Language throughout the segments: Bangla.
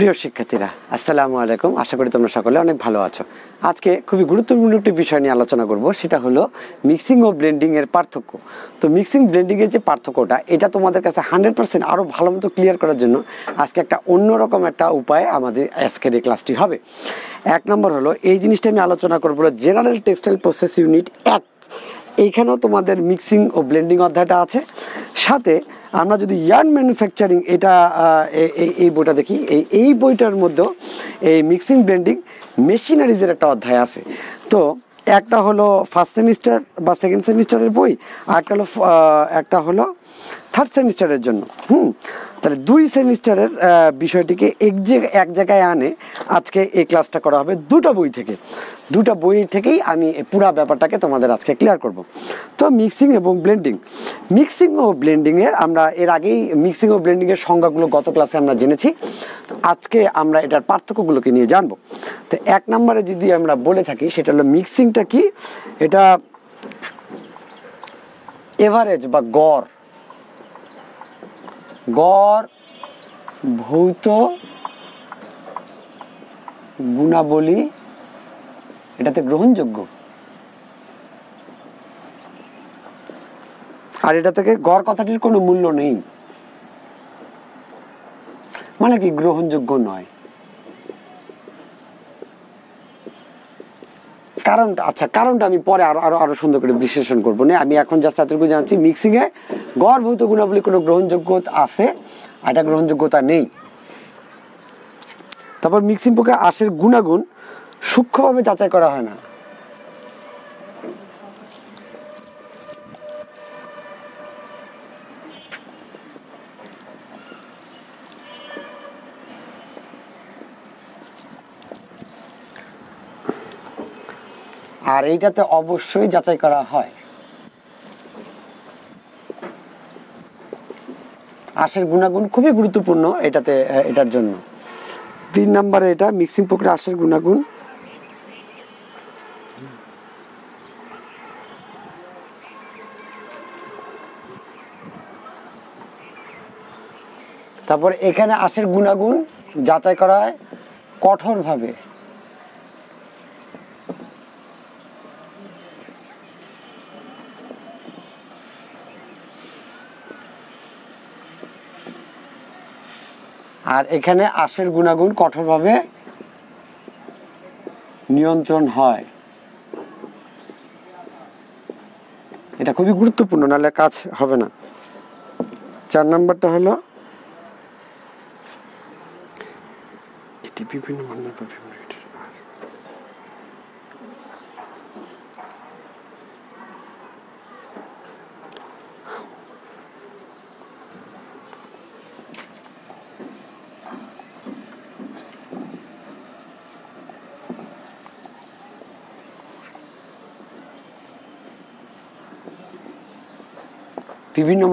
প্রিয় শিক্ষার্থীরা আসসালামু আলাইকুম। আশা করি তোমরা সকলে অনেক ভালো আছো। আজকে খুবই গুরুত্বপূর্ণ একটি বিষয় নিয়ে আলোচনা করব, সেটা হলো মিক্সিং ও ব্লেন্ডিং এর পার্থক্য। তো মিক্সিং ব্লেন্ডিং এর যে পার্থক্যটা, এটা তোমাদের কাছে 100% আরও ভালো মতো ক্লিয়ার করার জন্য আজকে একটা অন্যরকম একটা উপায় আমাদের আজকের এই ক্লাসটি হবে। এক নম্বর হলো এই জিনিসটা আমি আলোচনা করবো জেনারেল টেক্সটাইল প্রসেস ইউনিট 1। এইখানেও তোমাদের মিক্সিং ও ব্লেন্ডিং অধ্যায়টা আছে। সাথে আমরা যদি ইয়ার্ন ম্যানুফ্যাকচারিং এটা এই বইটা দেখি, এই বইটার মধ্যেও এই মিক্সিং ব্লেন্ডিং মেশিনারিজের একটা অধ্যায় আছে। তো একটা হলো ফার্স্ট সেমিস্টার বা সেকেন্ড সেমিস্টারের বই, আর একটা হলো থার্ড সেমিস্টারের জন্য। তাহলে দুই সেমিস্টারের বিষয়টিকে এক জায়গায় আনে আজকে এই ক্লাসটা করা হবে দুটো বই থেকেই আমি পুরা ব্যাপারটাকে তোমাদের আজকে ক্লিয়ার করব। তো মিক্সিং এবং ব্লেন্ডিংয়ের আমরা এর আগেই মিক্সিং ও ব্লেন্ডিংয়ের সংজ্ঞাগুলো গত ক্লাসে আমরা জেনেছি। আজকে আমরা এটার পার্থক্যগুলোকে নিয়ে জানবো। তো এক নম্বরে যদি আমরা বলে থাকি সেটা হলো মিক্সিংটা কি, এটা এভারেজ বা গড় ভৌত গুণাবলী এটাতে গ্রহণযোগ্য, আর এটা থেকে গড় কথাটির কোনো মূল্য নেই, মানে কি গ্রহণযোগ্য নয়। কারণটা আমি পরে আরো সুন্দর করে বিশ্লেষণ করবো না। আমি এখন জাস্ট এতটুকু জানছি মিক্সিং এ গড় ভৌত গুণাবলী কোনো গ্রহণযোগ্যতা আছে, আর এটা গ্রহণযোগ্যতা নেই। তারপর মিক্সিং প্রক্রিয়া আঁশের গুণাগুণ সূক্ষ্মভাবে যাচাই করা হয় না। আর এইটাতে অবশ্যই যাচাই করা হয়। আঁশের গুণাগুণ খুবই গুরুত্বপূর্ণ এটার জন্য। 3 নম্বরে এটা মিক্সিং প্রক্রিয়া আঁশের গুণাগুণ। তারপর এখানে আঁশের গুণাগুণ যাচাই করা হয় কঠোরভাবে। আর এখানে আঁশের গুণাগুণ কঠোরভাবে নিয়ন্ত্রণ হয়। এটা খুবই গুরুত্বপূর্ণ, নাহলে কাজ হবে না। 4 নম্বরটা হলো এটি বিভিন্ন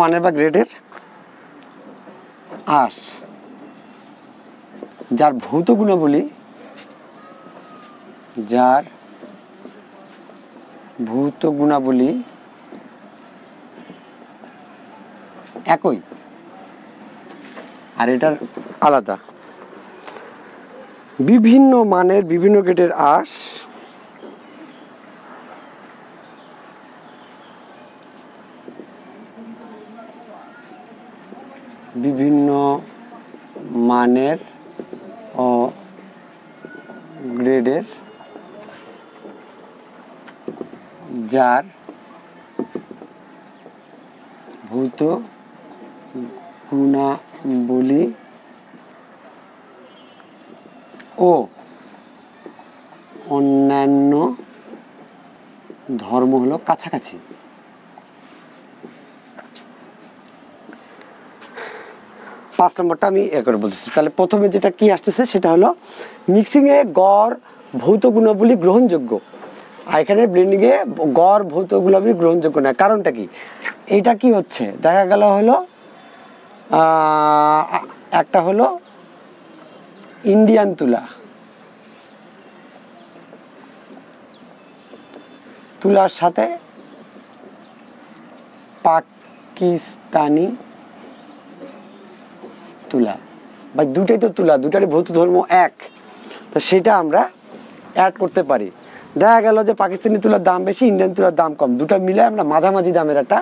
মানের বা গ্রেডের আঁশ যার ভৌত গুণাবলী একই, আর এটার আলাদা। বিভিন্ন মানের বিভিন্ন গ্রেডের আঁশ বিভিন্ন মানের ও গ্রেডের যার ভৌত গুণাবলী ও অন্যান্য ধর্ম হলো কাছাকাছি। পাঁচ নম্বরটা আমি করে বলতেছি। তাহলে প্রথমে যেটা কি আসতেছে সেটা হলো মিক্সিংয়ে গড় ভৌত গুণাবলী গ্রহণযোগ্য, আর এখানে ব্লেন্ডিংয়ে গড় ভৌত গুণাবলী গ্রহণযোগ্য না। কারণটা কি? এইটা কি হচ্ছে দেখা গেল হলো একটা হলো ইন্ডিয়ান তুলার সাথে পাকিস্তানি তুলা বা দুটাই তো তুলা, দুটারই ভৌত ধর্ম এক, তো সেটা আমরা অ্যাড করতে পারি। দেখা গেল যে পাকিস্তানি তুলার দাম বেশি, ইন্ডিয়ান তুলার দাম কম, দুটা মিলে আমরা মাঝামাঝি দামের একটা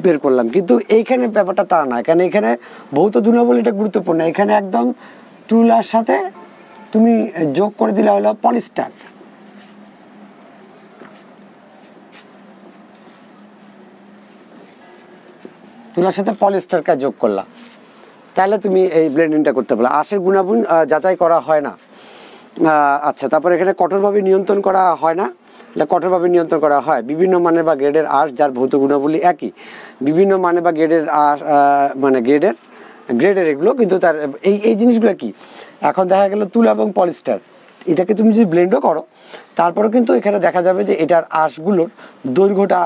বের করলাম। কিন্তু এইখানে ব্যাপারটা তা না, এখানে ভৌত গুণাবলীটা গুরুত্বপূর্ণ। এখানে একদম তুলার সাথে তুমি যোগ করে দিলে হলো পলিস্টার। তুলার সাথে পলিস্টারকে যোগ করলা, তাহলে তুমি এই ব্লেন্ডিংটা করতে পারো। আঁশের গুণাগুণ যাচাই করা হয় না। আচ্ছা, তারপর এখানে কঠোরভাবে নিয়ন্ত্রণ করা হয় না, কঠোরভাবে নিয়ন্ত্রণ করা হয়। বিভিন্ন মানের বা গ্রেডের আঁশ যার ভৌত গুণাবলী একই, বিভিন্ন মানে বা গ্রেডের আঁশ মানে গ্রেডের এগুলো, কিন্তু তার এই জিনিসগুলো কি, এখন দেখা গেল তুলা এবং পলিস্টার, এটাকে তুমি যদি ব্লেন্ডও করো তারপরেও কিন্তু এখানে দেখা যাবে যে এটার আঁশগুলোর দৈর্ঘ্যটা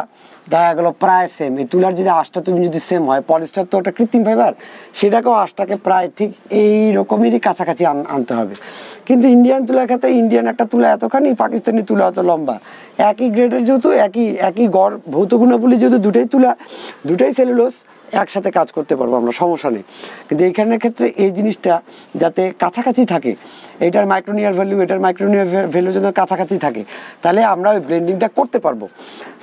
দেখা গেলো প্রায় সেম। এই তুলার যদি আঁশটা তুমি যদি সেম হয়, পলিস্টার তো একটা কৃত্রিম ফাইবার, সেটাকেও আঁশটাকে প্রায় ঠিক এই রকমেরই কাছাকাছি আনতে হবে। কিন্তু ইন্ডিয়ান তুলার ক্ষেত্রে ইন্ডিয়ান একটা তুলা এতখানি, পাকিস্তানি তুলা এত লম্বা, একই গ্রেডের যেহেতু, একই গড় ভৌত গুণাবলী যেহেতু, দুটাই তুলা দুটাই সেলুলোজ, একসাথে কাজ করতে পারবো আমরা, সমস্যা নেই। কিন্তু এইখানের ক্ষেত্রে এই জিনিসটা যাতে কাছাকাছি থাকে, এটার মাইক্রোনিয়ার ভ্যালু এটার মাইক্রোনিয়ার ভ্যালু যেন কাছাকাছি থাকে, তাহলে আমরা ওই ব্লেন্ডিংটা করতে পারবো।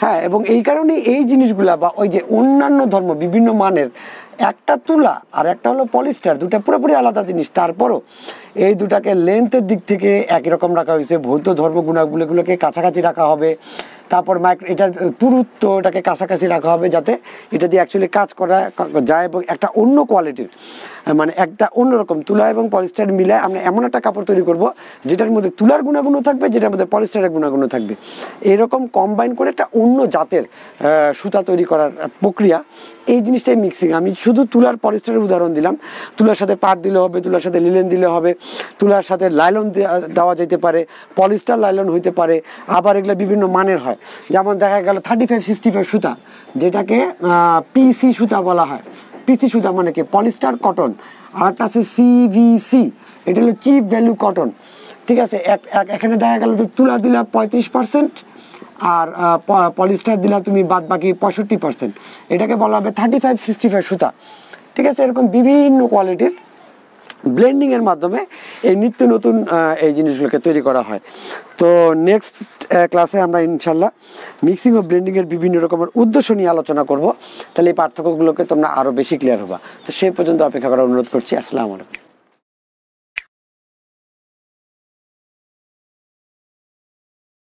হ্যাঁ, এবং এই কারণে এই জিনিসগুলা বা ওই যে অন্যান্য ধর্ম বিভিন্ন মানের, একটা তুলা আর একটা হলো পলিস্টার, দুটা পুরোপুরি আলাদা জিনিস, তারপরও এই দুটাকে লেন্থের দিক থেকে একই রকম রাখা হয়েছে, ভৌত ধর্ম গুণাগুলোকে কাছাকাছি রাখা হবে। তারপর এটার পুরুত্ব এটাকে কাছাকাছি রাখা হবে, যাতে এটা দিয়ে অ্যাকচুয়ালি কাজ করা যায় এবং একটা অন্য কোয়ালিটির, মানে একটা অন্যরকম তুলা এবং পলিস্টার মিলে আমরা এমন একটা কাপড় তৈরি করব যেটার মধ্যে তুলার গুণাগুণও থাকবে, যেটার মধ্যে পলিস্টারের গুণাগুণও থাকবে। এরকম কম্বাইন করে একটা অন্য জাতের সুতা তৈরি করার প্রক্রিয়া, এই জিনিসটাই মিক্সিং। আমি শুধু তুলার পলিস্টারের উদাহরণ দিলাম। তুলার সাথে পাট দিলে হবে, তুলার সাথে লিলেন দিলে হবে, তুলার সাথে লাইলন দেওয়া যেতে পারে, পলিস্টার লাইলন হইতে পারে, আবার এগুলো বিভিন্ন মানের হয়। যেমন দেখা গেল 35-65 সুতা, যেটাকে পিসি সুতা বলা হয়। পিসি সুতা মানে কি, পলিস্টার কটন। আর একটা আছে সিভিসি, এটা হলো চিপ ভ্যালু কটন। ঠিক আছে, এখানে দেখা গেল যে তুলা দিলা 35% আর পলিস্টার দিলা তুমি বাদ বাকি 65%, এটাকে বলা হবে 35-65 সুতা। ঠিক আছে, এরকম বিভিন্ন কোয়ালিটির ব্লেন্ডিংয়ের মাধ্যমে এই নিত্য নতুন এই জিনিসগুলোকে তৈরি করা হয়। তো নেক্সট ক্লাসে আমরা ইনশাল্লাহ মিক্সিং ও ব্লেন্ডিংয়ের বিভিন্ন রকমের উদ্দেশ্য নিয়ে আলোচনা করব। তাহলে এই পার্থক্যগুলোকে তোমরা আরও বেশি ক্লিয়ার হবা। তো সে পর্যন্ত অপেক্ষা করার অনুরোধ করছি। আসসালামু আলাইকুম।